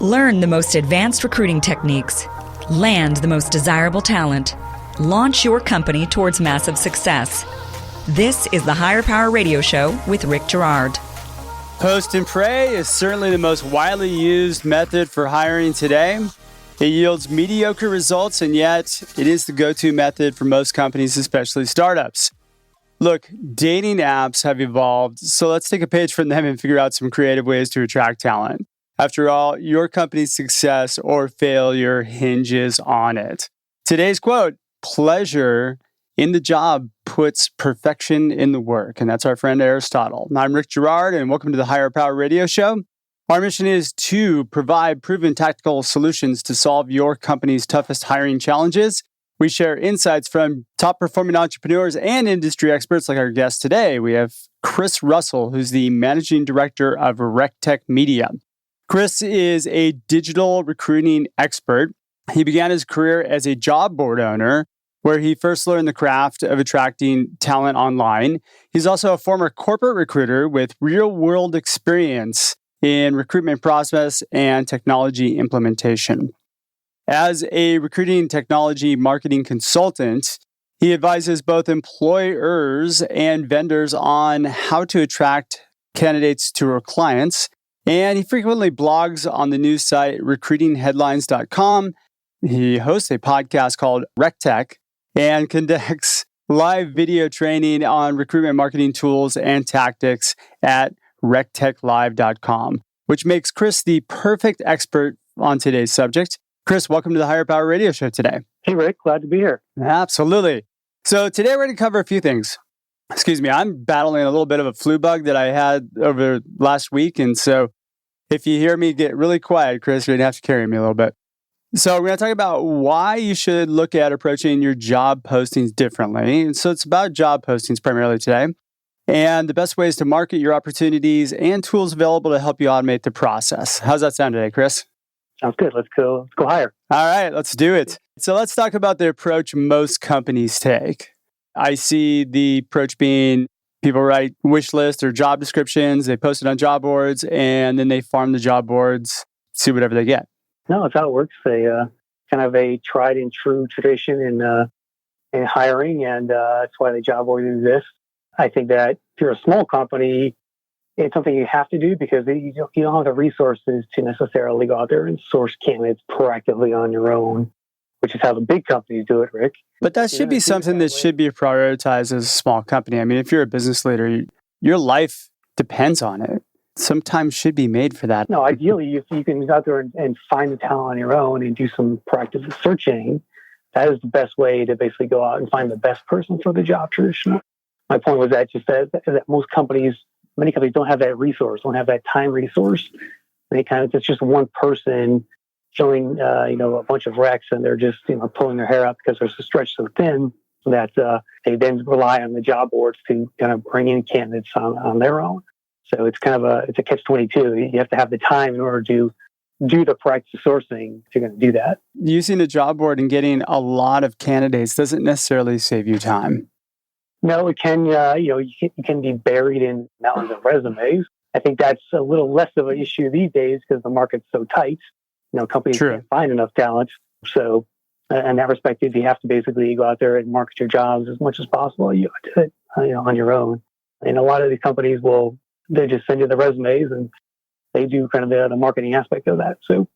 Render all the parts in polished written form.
Learn the most advanced recruiting techniques. Land the most desirable talent. Launch your company towards massive success. This is the Higher Power Radio Show with Rick Girard. Post and pray is certainly the most widely used method for hiring today. It yields mediocre results, and yet it is the go-to method for most companies, especially startups. Look, dating apps have evolved, so let's take a page from them and figure out some creative ways to attract talent. After all, your company's success or failure hinges on it. Today's quote, pleasure in the job puts perfection in the work. And that's our friend Aristotle. I'm Rick Girard, and welcome to the Higher Power Radio Show. Our mission is to provide proven tactical solutions to solve your company's toughest hiring challenges. We share insights from top-performing entrepreneurs and industry experts like our guest today. We have Chris Russell, who's the managing director of RecTech Media. Chris is a digital recruiting expert. He began his career as a job board owner, where he first learned the craft of attracting talent online. He's also a former corporate recruiter with real-world experience in recruitment process and technology implementation. As a recruiting technology marketing consultant, he advises both employers and vendors on how to attract candidates to our clients. And he frequently blogs on the news site recruitingheadlines.com. He hosts a podcast called RecTech and conducts live video training on recruitment marketing tools and tactics at rectechlive.com, which makes Chris the perfect expert on today's subject. Chris, welcome to the Higher Power Radio Show today. Hey, Rick. Glad to be here. Absolutely. So today we're going to cover a few things. I'm battling a little bit of a flu bug that I had over last week. And so if you hear me get really quiet, Chris, you're going to have to carry me a little bit. So we're going to talk about why you should look at approaching your job postings differently. And so it's about job postings primarily today, and the best ways to market your opportunities and tools available to help you automate the process. How's that sound today, Chris? Sounds good. Let's go higher. All right, let's do it. So let's talk about the approach most companies take. I see the approach being people write wish lists or job descriptions, they post it on job boards, and then they farm the job boards, see whatever they get. No, that's how it works. Kind of a tried and true tradition in hiring, and that's why the job board exists. I think that if you're a small company, it's something you have to do because you don't have the resources to necessarily go out there and source candidates proactively on your own, which is how the big companies do it, Rick. But that should be something that should be prioritized as a small company. I mean, if you're a business leader, your life depends on it. Some time should be made for that. No, ideally, if you can go out there and find the talent on your own and do some proactive searching, that is the best way to basically go out and find the best person for the job traditionally. My point was that many companies don't have that resource, don't have that time resource. It's just one person showing, a bunch of recs, and they're just, pulling their hair out because they're so stretched so thin that they then rely on the job boards to kind of bring in candidates on their own. So it's it's a catch-22. You have to have the time in order to do the proactive sourcing if you're going to do that. Using a job board and getting a lot of candidates doesn't necessarily save you time. No, it can. You can be buried in mountains of resumes. I think that's a little less of an issue these days because the market's so tight. Companies can't find enough talent. So, in that respect, you have to basically go out there and market your jobs as much as possible. You do it, on your own. And a lot of these companies they just send you the resumes and they do kind of the marketing aspect of that. So,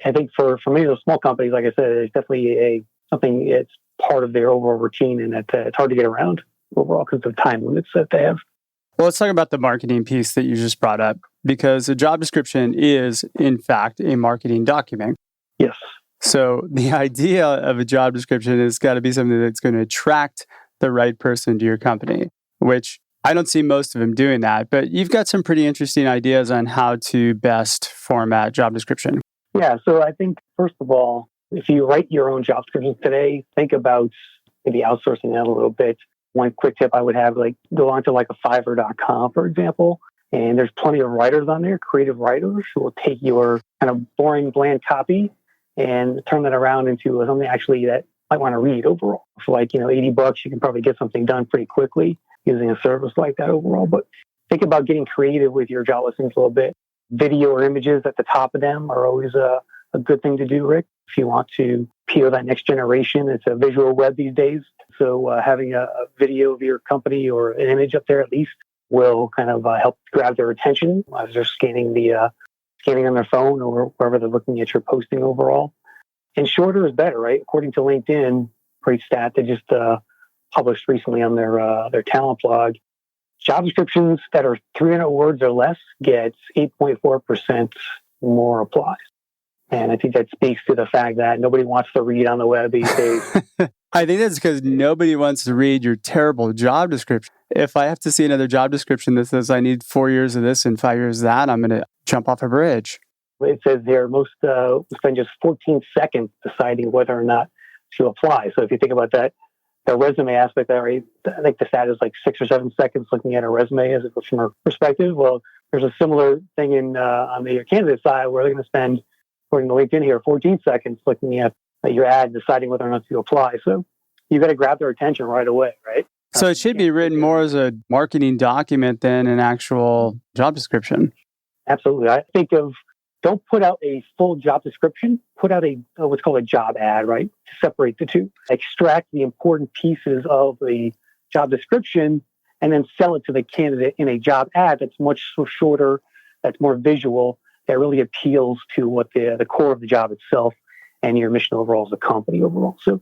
I think for many of those small companies, like I said, it's definitely something. It's part of their overall routine, and it's hard to get around overall because of the time limits that they have. Well, let's talk about the marketing piece that you just brought up, because a job description is, in fact, a marketing document. Yes. So the idea of a job description has got to be something that's going to attract the right person to your company, which I don't see most of them doing that. But you've got some pretty interesting ideas on how to best format job description. Yeah. So I think, first of all, if you write your own job description today, think about maybe outsourcing that a little bit. One quick tip I would have, go onto a Fiverr.com, for example, and there's plenty of writers on there, creative writers, who will take your kind of boring, bland copy and turn that around into something actually that I want to read overall. For $80, you can probably get something done pretty quickly using a service like that overall. But think about getting creative with your job listings a little bit. Video or images at the top of them are always a good thing to do, Rick. If you want to appeal that next generation, it's a visual web these days. So having a video of your company or an image up there at least will kind of help grab their attention as they're scanning on their phone or wherever they're looking at your posting overall. And shorter is better, right? According to LinkedIn, great stat they just published recently on their talent blog. Job descriptions that are 300 words or less gets 8.4% more applies. And I think that speaks to the fact that nobody wants to read on the web these days. I think that's because nobody wants to read your terrible job description. If I have to see another job description that says I need 4 years of this and 5 years of that, I'm going to jump off a bridge. It says here most spend just 14 seconds deciding whether or not to apply. So if you think about that, the resume aspect, I think the stat is like 6 or 7 seconds looking at a resume as a customer perspective. Well, there's a similar thing on the candidate side where they're going to spend, according to LinkedIn here, 14 seconds looking at your ad, deciding whether or not to apply. So you got to grab their attention right away, right? So it should be written more as a marketing document than an actual job description. Absolutely. I think don't put out a full job description, put out what's called a job ad, right? To separate the two. Extract the important pieces of the job description and then sell it to the candidate in a job ad that's much shorter, that's more visual, that really appeals to what the core of the job itself and your mission overall as a company overall. So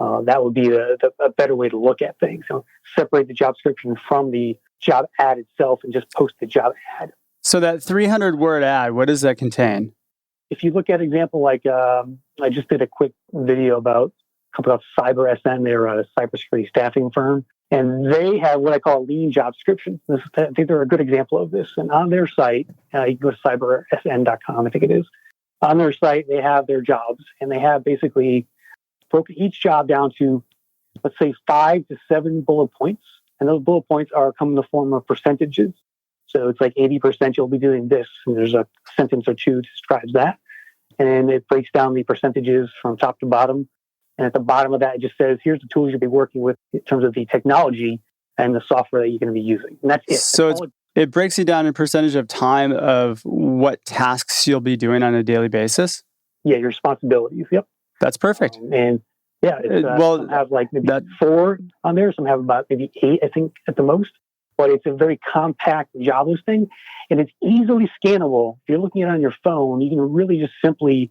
that would be a better way to look at things. So separate the job description from the job ad itself and just post the job ad. So that 300-word ad, what does that contain? If you look at example, like I just did a quick video about a company called CyberSN. They're a cybersecurity staffing firm, and they have what I call lean job descriptions. I think they're a good example of this. And on their site, you can go to cybersn.com, I think it is. On their site, they have their jobs, and they have basically broken each job down to, let's say, 5 to 7 bullet points. And those bullet points come in the form of percentages. So it's like 80% you'll be doing this, and there's a sentence or two that describes that. And it breaks down the percentages from top to bottom. And at the bottom of that, it just says, here's the tools you'll be working with in terms of the technology and the software that you're going to be using. And that's it. So it breaks it down in percentage of time of what tasks you'll be doing on a daily basis? Yeah, your responsibilities. Yep. That's perfect. And yeah, some have like maybe 4 on there. Some have about maybe 8, I think, at the most. But it's a very compact job listing, and it's easily scannable. If you're looking at it on your phone, you can really just simply,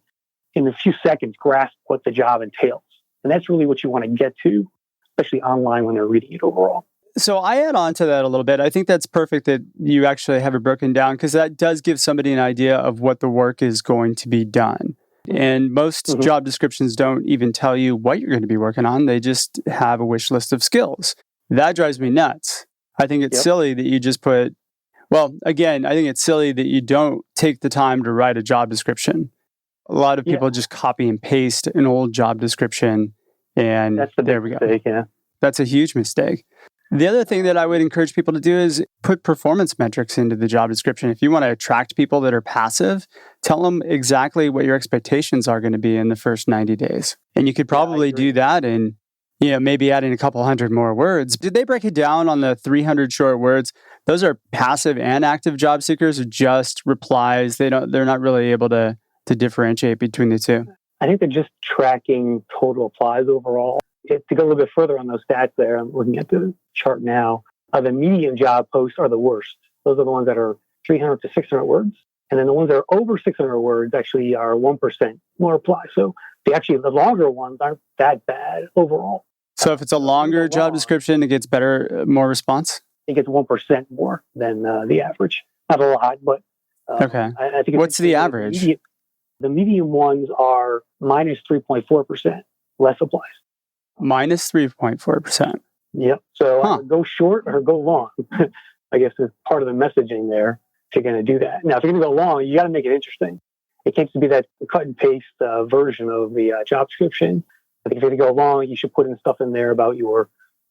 in a few seconds, grasp what the job entails. And that's really what you want to get to, especially online when they're reading it overall. So I add on to that a little bit. I think that's perfect that you actually have it broken down, because that does give somebody an idea of what the work is going to be done. And most job descriptions don't even tell you what you're going to be working on. They just have a wish list of skills. That drives me nuts. I think it's silly that you just I think it's silly that you don't take the time to write a job description. A lot of people just copy and paste an old job description, and there we go. Mistake, yeah. That's a huge mistake. The other thing that I would encourage people to do is put performance metrics into the job description. If you want to attract people that are passive, tell them exactly what your expectations are going to be in the first 90 days. And you could probably do that in maybe adding a couple hundred more words. Did they break it down on the 300 short words? Those are passive and active job seekers, or just replies? They're not really able to differentiate between the two. I think they're just tracking total applies overall. To go a little bit further on those stats there, I'm looking at the chart now. The median job posts are the worst. Those are the ones that are 300 to 600 words. And then the ones that are over 600 words actually are 1% more apply. So the longer ones aren't that bad overall. So if it's a longer job description, it gets more response? It gets 1% more than the average. Not a lot, but okay. I think what's the average? The median ones are minus 3.4%. Less applies. Minus 3.4%. Yep. So go short or go long. I guess is part of the messaging there if you're going to do that. Now, if you're going to go long, you got to make it interesting. It can't just be that cut and paste version of the job description. I think if you're going to go long, you should put in stuff in there about your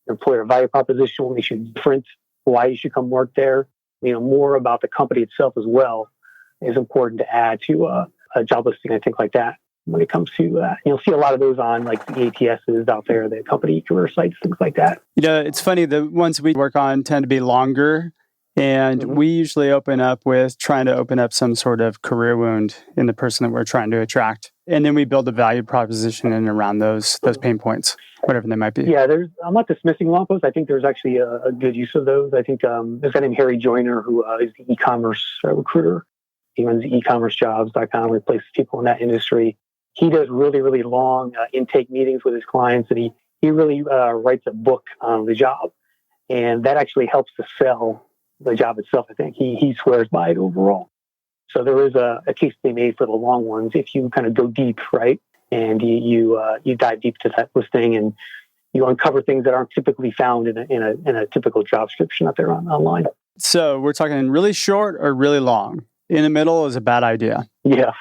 employer value proposition, what makes you different, why you should come work there. More about the company itself as well is important to add to a job listing, I think, like that. When it comes to that, you'll see a lot of those on like the ATSs out there, the company career sites, things like that. It's funny. The ones we work on tend to be longer, And we usually open up with trying to open up some sort of career wound in the person that we're trying to attract. And then we build a value proposition in and around those pain points, whatever they might be. Yeah, I'm not dismissing long posts. I think there's actually a good use of those. I think there's a guy named Harry Joyner who is the e-commerce recruiter. He runs ecommercejobs.com, replaces people in that industry. He does really, really long intake meetings with his clients, and he really writes a book on the job. And that actually helps to sell the job itself, I think. He swears by it overall. So there is a case to be made for the long ones if you kind of go deep, right? And you dive deep to that listing and you uncover things that aren't typically found in a typical job description out there online. So we're talking really short or really long. In the middle is a bad idea. Yeah.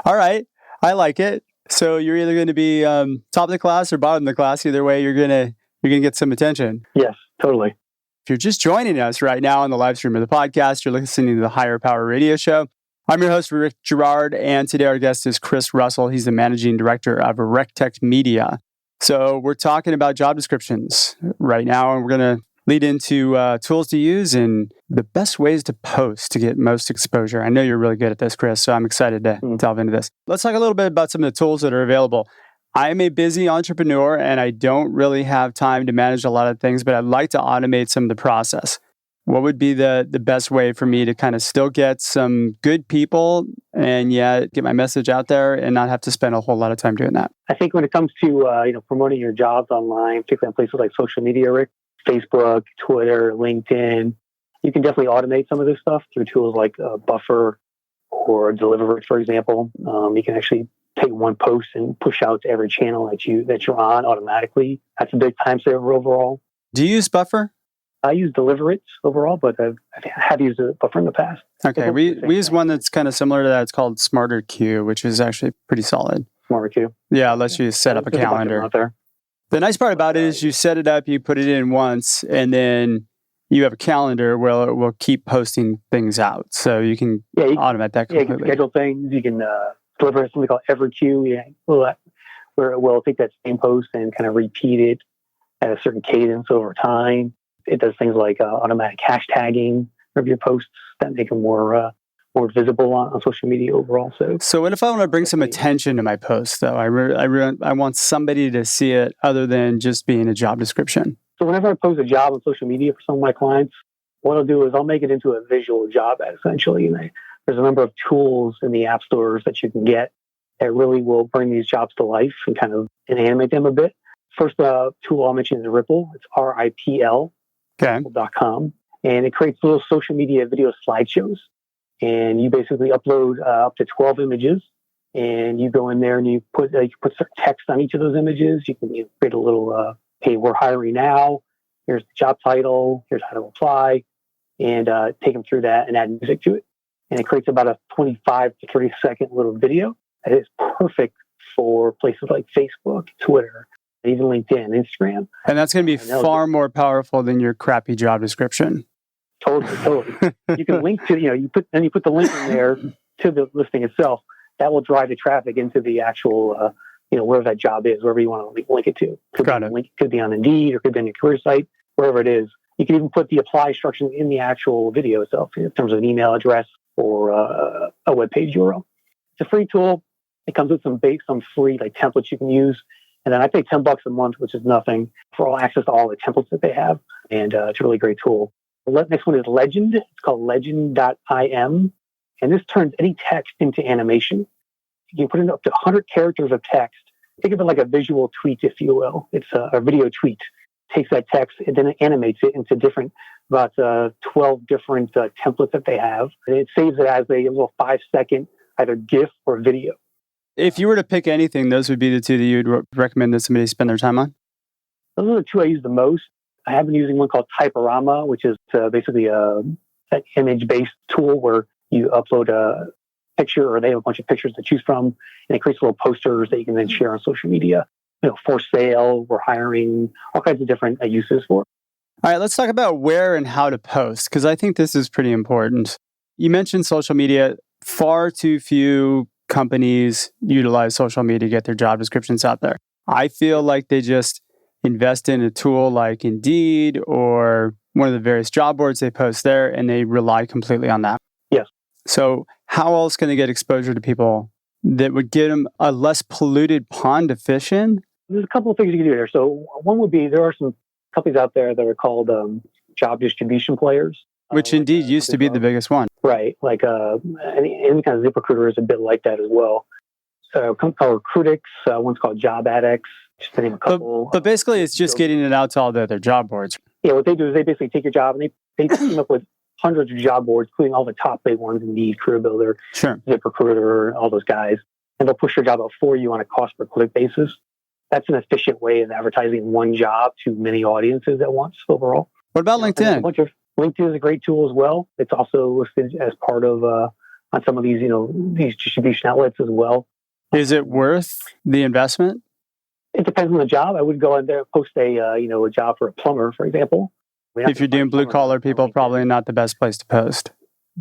All right. I like it. So you're either going to be top of the class or bottom of the class. Either way, you're gonna get some attention. Yes, totally. If you're just joining us right now on the live stream of the podcast, you're listening to the Higher Power Radio Show. I'm your host, Rick Girard, and today our guest is Chris Russell. He's the managing director of RecTech Media. So we're talking about job descriptions right now, and we're going to lead into tools to use and the best ways to post to get most exposure. I know you're really good at this, Chris, so I'm excited to delve into this. Let's talk a little bit about some of the tools that are available. I am a busy entrepreneur and I don't really have time to manage a lot of things, but I'd like to automate some of the process. What would be the best way for me to kind of still get some good people and yet get my message out there and not have to spend a whole lot of time doing that? I think when it comes to promoting your jobs online, particularly on places like social media, Rick, Facebook, Twitter, LinkedIn, you can definitely automate some of this stuff through tools like Buffer or Deliverr, for example. You can actually take one post and push out to every channel that you're on automatically. That's a big time saver overall. Do you use Buffer? I use Deliverr overall, but I have used Buffer in the past. Okay, we use one that's kind of similar to that. It's called Smarter Queue, which is actually pretty solid. Smarter Queue. Yeah, lets you set up a calendar. Out there. The nice part about it is you set it up, you put it in once, and then you have a calendar where it will keep posting things out. So you can automate that completely. Yeah, you can schedule things. You can deliver something called EverQueue, where it will take that same post and kind of repeat it at a certain cadence over time. It does things like automatic hashtagging of your posts that make them more visible on social media overall. So what if I want to bring some attention to my post, though? I want somebody to see it other than just being a job description. So whenever I post a job on social media for some of my clients, what I'll do is I'll make it into a visual job ad, essentially. And there's a number of tools in the app stores that you can get that really will bring these jobs to life and kind of animate them a bit. First tool I'll mention is Ripple. It's RIPL. Okay. .com, and it creates little social media video slideshows. And you basically upload up to 12 images, and you go in there and you put certain text on each of those images. You can create a little, hey, we're hiring now. Here's the job title. Here's how to apply, and take them through that and add music to it. And it creates about a 25 to 30 second little video that is perfect for places like Facebook, Twitter, even LinkedIn, Instagram. And that's going to be far more powerful than your crappy job description. Totally. You can link to, you put the link in there to the listing itself. That will drive the traffic into the actual, wherever that job is, wherever you want to link it to. Could be on Indeed or could be on your career site, wherever it is. You can even put the apply instructions in the actual video itself in terms of an email address or a web page URL. It's a free tool. It comes with some free templates you can use. And then I pay $10 a month, which is nothing, for all access to all the templates that they have. And it's a really great tool. The next one is Legend. It's called legend.im. And this turns any text into animation. You can put in up to 100 characters of text. Think of it like a visual tweet, if you will. It's a video tweet. Takes that text and then it animates it into about 12 different templates that they have. And it saves it as a little 5-second either GIF or video. If you were to pick anything, those would be the two that you would recommend that somebody spend their time on? Those are the two I use the most. I have been using one called Typorama, which is basically an image-based tool where you upload a picture or they have a bunch of pictures to choose from, and it creates little posters that you can then share on social media. For sale, we're hiring, all kinds of different uses for it. All right, let's talk about where and how to post, because I think this is pretty important. You mentioned social media. Far too few companies utilize social media to get their job descriptions out there. I feel like they just invest in a tool like Indeed or one of the various job boards they post there, and they rely completely on that. Yes. So how else can they get exposure to people that would get them a less polluted pond to fish in? There's a couple of things you can do there. So one would be, there are some companies out there that are called job distribution players. Which indeed used to be the biggest one. Right. Like any kind of ZipRecruiter is a bit like that as well. So a company called Recruitix, one's called Job Addicts, just to name a couple. But basically it's just getting it out to all the other job boards. Yeah, what they do is they basically take your job and they team up with hundreds of job boards, including all the top big ones, Indeed, Career Builder, Sure. ZipRecruiter, all those guys. And they'll push your job out for you on a cost per click basis. That's an efficient way of advertising one job to many audiences at once overall. What about LinkedIn? LinkedIn is a great tool as well. It's also listed as part of on some of these, these distribution outlets as well. Is it worth the investment? It depends on the job. I would go in there, post a job for a plumber, for example. If you're doing blue collar people, probably not the best place to post.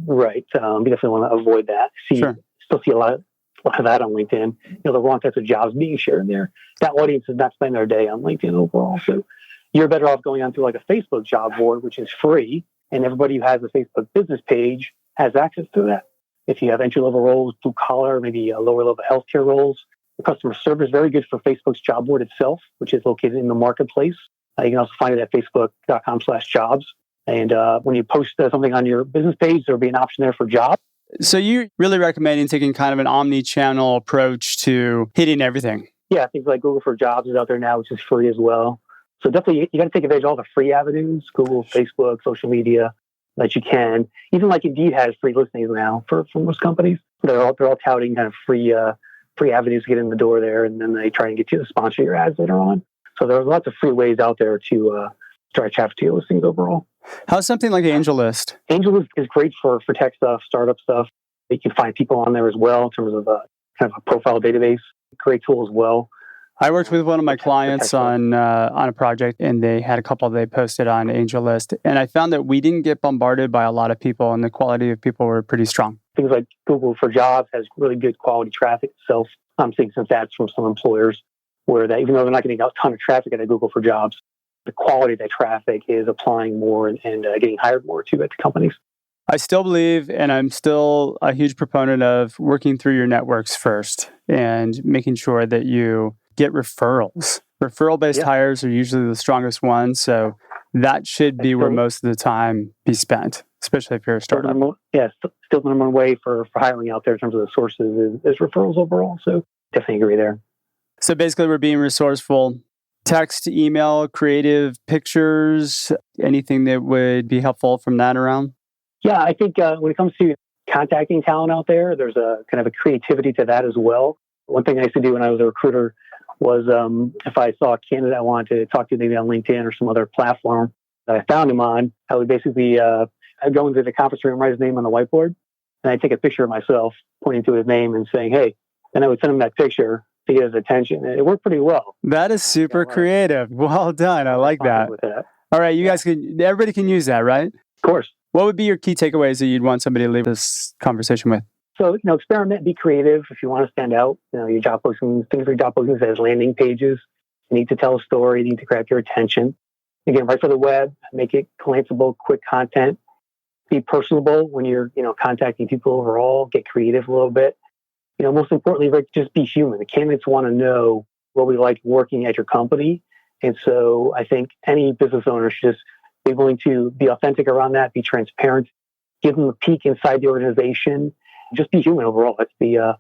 Right. You definitely want to avoid that. Still see a lot of that on LinkedIn. The wrong types of jobs being shared there. That audience is not spending their day on LinkedIn overall. So you're better off going onto like a Facebook job board, which is free, and everybody who has a Facebook business page has access to that. If you have entry-level roles, blue collar, maybe lower-level healthcare roles, the customer service is very good for Facebook's job board itself, which is located in the marketplace. You can also find it at facebook.com/jobs. And when you post something on your business page, there'll be an option there for jobs. So you're really recommending taking kind of an omni-channel approach to hitting everything? Yeah, things like Google for Jobs is out there now, which is free as well. So definitely, you got to take advantage of all the free avenues, Google, Facebook, social media, that you can. Even like Indeed has free listings now for most companies. They're all touting kind of free avenues to get in the door there, and then they try and get you to sponsor your ads later on. So there's lots of free ways out there to drive traffic to your listings overall. How's something like AngelList? AngelList is great for tech stuff, startup stuff. You can find people on there as well in terms of kind of a profile database. Great tool as well. I worked with one of my clients on a project, and they had a couple they posted on AngelList, and I found that we didn't get bombarded by a lot of people, and the quality of people were pretty strong. Things like Google for Jobs has really good quality traffic itself. I'm seeing some stats from some employers where that even though they're not getting a ton of traffic at Google for Jobs, the quality of that traffic is applying more and getting hired more too at the companies. I still believe, and I'm still a huge proponent of working through your networks first and making sure that you get referrals. Referral-based hires are usually the strongest ones, so that should be where most of the time be spent, especially if you're a startup. Still the number one way for hiring out there in terms of the sources is referrals overall, so definitely agree there. So basically, we're being resourceful. Text, email, creative pictures, anything that would be helpful from that around? Yeah, I think when it comes to contacting talent out there, there's a kind of a creativity to that as well. One thing I used to do when I was a recruiter was if I saw a candidate I wanted to talk to, maybe on LinkedIn or some other platform that I found him on, I would basically I'd go into the conference room, write his name on the whiteboard, and I'd take a picture of myself pointing to his name and saying, hey, and I would send him that picture to get his attention. And it worked pretty well. That is super creative. Well done. I like that. All right, everybody can use that, right? Of course. What would be your key takeaways that you'd want somebody to leave this conversation with? So, experiment, be creative if you want to stand out. Your job postings, things like job postings as landing pages. You need to tell a story. You need to grab your attention. Again, write for the web, make it glanceable, quick content. Be personable when you're, contacting people overall. Get creative a little bit. Most importantly, Rick, just be human. The candidates want to know what we like working at your company. And so I think any business owner should just be willing to be authentic around that, be transparent, give them a peek inside the organization. Just be human overall. That's the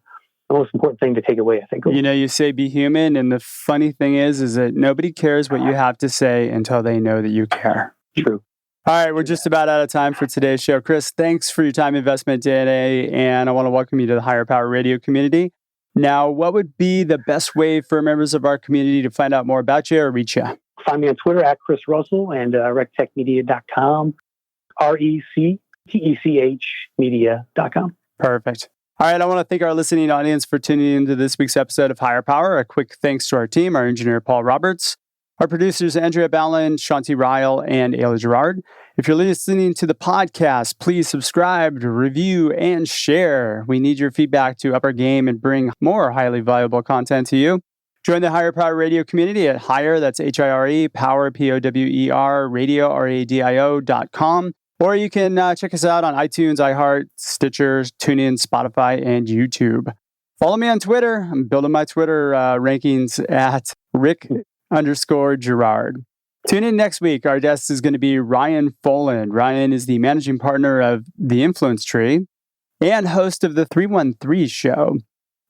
most important thing to take away, I think. You say be human, and the funny thing is that nobody cares what you have to say until they know that you care. True. All right, we're just about out of time for today's show. Chris, thanks for your time investment today, and I want to welcome you to the Higher Power Radio community. Now, what would be the best way for members of our community to find out more about you or reach you? Find me on Twitter at Chris Russell and rectechmedia.com, RECTECH media.com. Perfect. All right, I want to thank our listening audience for tuning into this week's episode of Higher Power. A quick thanks to our team, our engineer, Paul Roberts, our producers, Andrea Ballin, Shanti Ryle, and Ayla Gerard. If you're listening to the podcast, please subscribe, review, and share. We need your feedback to up our game and bring more highly valuable content to you. Join the Higher Power Radio community at Higher, that's H-I-R-E, Power, P-O-W-E-R, radio, R-A-D-I-O.com. Or you can check us out on iTunes, iHeart, Stitcher, TuneIn, Spotify, and YouTube. Follow me on Twitter. I'm building my Twitter rankings at Rick_Girard. Tune in next week. Our guest is going to be Ryan Foland. Ryan is the managing partner of The Influence Tree and host of the 313 Show.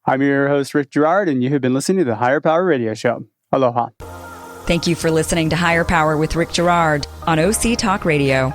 I'm your host, Rick Girard, and you have been listening to the Higher Power Radio Show. Aloha. Thank you for listening to Higher Power with Rick Girard on OC Talk Radio.